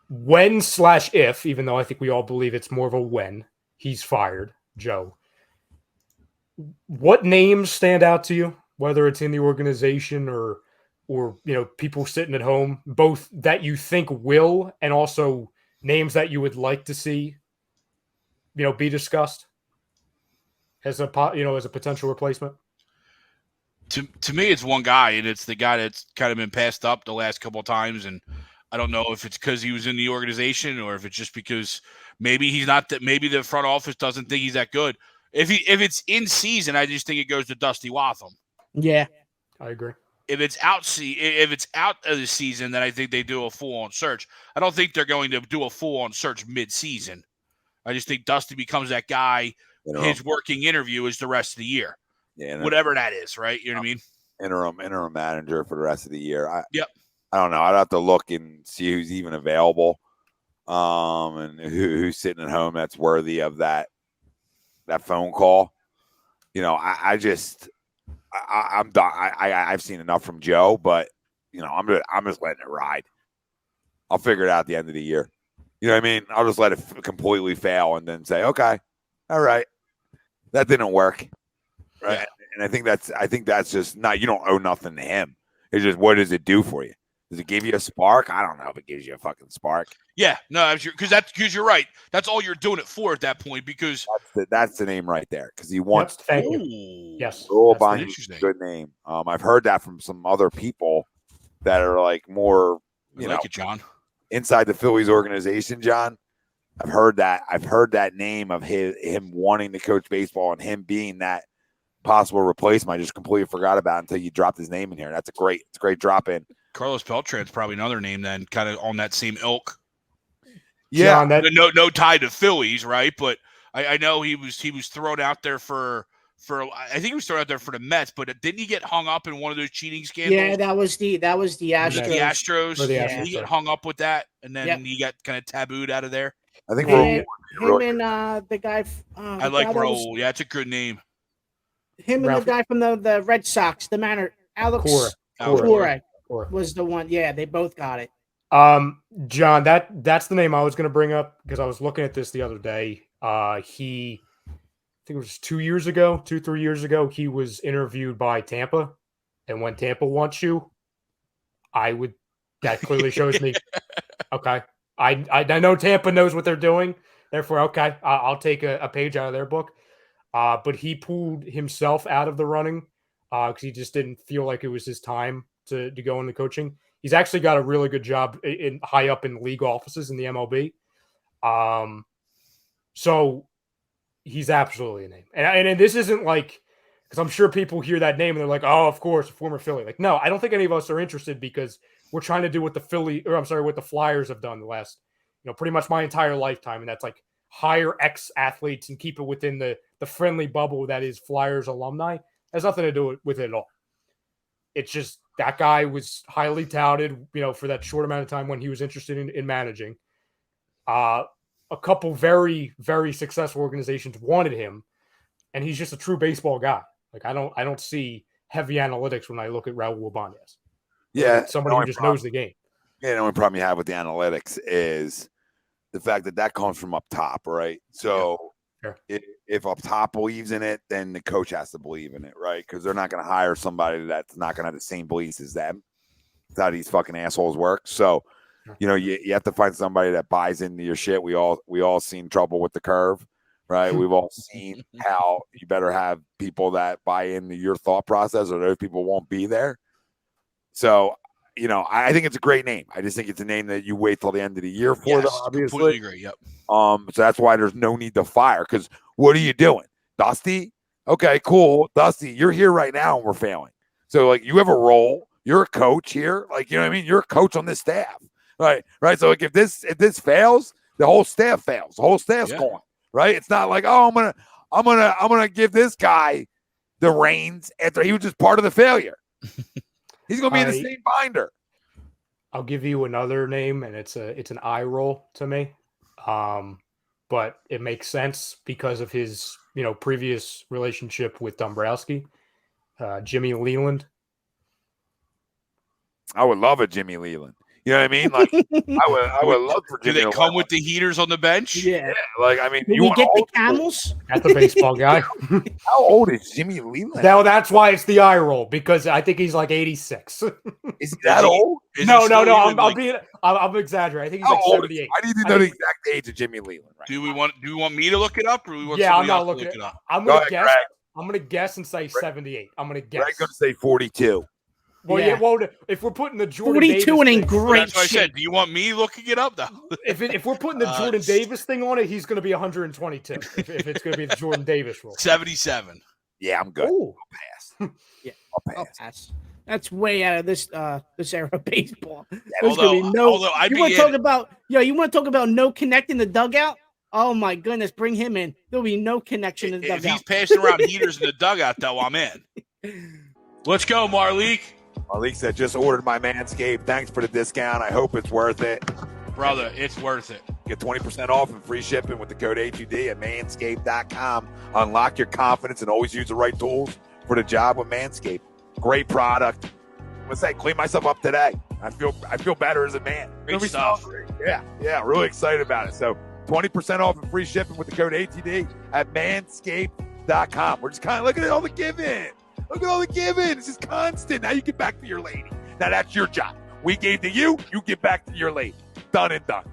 when/if, even though I think we all believe it's more of a when, he's fired, Joe, what names stand out to you, whether it's in the organization or people sitting at home, both that you think will and also names that you would like to see be discussed as a potential replacement? To me, it's one guy, and it's the guy that's kind of been passed up the last couple of times. And I don't know if it's because he was in the organization or if it's just because maybe he's not that. Maybe the front office doesn't think he's that good. If it's in season, I just think it goes to Dusty Watham. Yeah, I agree. If it's out of the season, then I think they do a full-on search. I don't think they're going to do a full-on search mid-season. I just think Dusty becomes that guy. His working interview is the rest of the year. Yeah, whatever that is, right? You know what I mean? Interim manager for the rest of the year. Yep. I don't know. I'd have to look and see who's even available, and who's sitting at home that's worthy of that phone call. I'm done. I've seen enough from Joe, but I'm just letting it ride. I'll figure it out at the end of the year. You know what I mean? I'll just let it completely fail and then say, okay, all right, that didn't work. Right. Yeah. And I think that's just not, you don't owe nothing to him. It's just, what does it do for you? Does it give you a spark? I don't know if it gives you a fucking spark. Yeah, no, because you're right. That's all you're doing it for at that point. Because that's the name right there. Because he wants. Thank you. Yes, that's a good name. I've heard that from some other people that are like more, John, inside the Phillies organization. John, I've heard that name of him wanting to coach baseball and him being that possible replacement. I just completely forgot about it until you dropped his name in here. That's a great drop in. Carlos Beltran's probably another name then, kind of on that same ilk. Yeah, John, no tie to Phillies, right? But I know he was thrown out there for I think he was thrown out there for the Mets, but didn't he get hung up in one of those cheating scandals? Yeah, that was the Astros. The Astros. Yeah, he got hung up with that, and then he got kind of tabooed out of there. I think him and the guy. I like Raul. Yeah, it's a good name. Him and the guy from the Red Sox, the manager, Alex Cora was the one. Yeah, they both got it. John, that's the name I was going to bring up because I was looking at this the other day. I think it was 3 years ago, he was interviewed by Tampa, and when Tampa wants you, that clearly shows me, okay, I know Tampa knows what they're doing, therefore, okay, I'll take a page out of their book. But he pulled himself out of the running because he just didn't feel like it was his time to go into coaching. He's actually got a really good job high up in league offices in the MLB. So he's absolutely a name. And this isn't like, because I'm sure people hear that name and they're like, oh, of course, a former Philly. Like, no, I don't think any of us are interested because we're trying to do what what the Flyers have done the last, pretty much my entire lifetime. And that's like hire ex-athletes and keep it within the friendly bubble that is Flyers alumni. It has nothing to do with it at all. It's just that guy was highly touted, for that short amount of time when he was interested in managing. A couple very, very successful organizations wanted him, and he's just a true baseball guy. Like I don't see heavy analytics when I look at Raul Ibanez. Yeah, somebody who just knows the game. Yeah, the only problem you have with the analytics is the fact that comes from up top, right? So if up top believes in it, then the coach has to believe in it, right? Because they're not going to hire somebody that's not going to have the same beliefs as them. That's how these fucking assholes work. So, you have to find somebody that buys into your shit. We all seen Trouble with the Curve, right? We've all seen how you better have people that buy into your thought process, or those people won't be there. So, I think it's a great name. I just think it's a name that you wait till the end of the year for. Yes, obviously. Completely agree. Yep. So that's why there's no need to fire. Because what are you doing, Dusty? Okay, cool, Dusty. You're here right now, and we're failing. So like, you have a role. You're a coach here. Like, you know what I mean? You're a coach on this staff, right? So like, if this fails, the whole staff fails. The whole staff's gone, right? It's not like, oh, I'm gonna give this guy the reins after he was just part of the failure. He's gonna be in the same binder. I'll give you another name, and it's an eye roll to me, but it makes sense because of his previous relationship with Dombrowski, Jimmy Leland. I would love a Jimmy Leland. You know what I mean? Like, I would love Virginia. Do they come with the heaters on the bench? Yeah. Like, I mean, Did we get the Camels? That's a baseball guy. How old is Jimmy Leland? Now that's why it's the eye roll, because I think he's like 86. Is he that old? No. I'm exaggerating. I think he's like 78. I need to know the exact age of Jimmy Leland. Right? Do we want me to look it up, or we want I'm not else looking to look it up? I'm gonna guess. Greg. I'm gonna guess and say 78. I'm gonna guess. Greg's gonna say 42. Well, yeah. Well, if we're putting the Jordan 42 Davis and in thing, great that's what I said. Do you want me looking it up though? if we're putting the Jordan Davis thing on it, he's going to be 122. if it's going to be the Jordan Davis rule. 77. Yeah, I'm good. Ooh. I'll pass. Yeah, I'll pass. That's way out of this era of baseball. Yeah, There's gonna be no. You want to talk about no connecting the dugout? Oh my goodness, bring him in. There'll be no connection in the dugout. If he's passing around heaters in the dugout, though, I'm in. Let's go, Marleek. Marleek said, just ordered my Manscaped. Thanks for the discount. I hope it's worth it. Brother, it's worth it. Get 20% off and free shipping with the code A2D at manscaped.com. Unlock your confidence and always use the right tools for the job with Manscaped. Great product. I'm going to say, clean myself up today. I feel better as a man. Great stuff. Yeah, really excited about it. So 20% off and free shipping with the code ATD at manscaped.com. We're just kind of looking at all the giving. Look at all the giving. This is constant. Now you get back to your lady. Now that's your job. We gave to you. You get back to your lady. Done and done.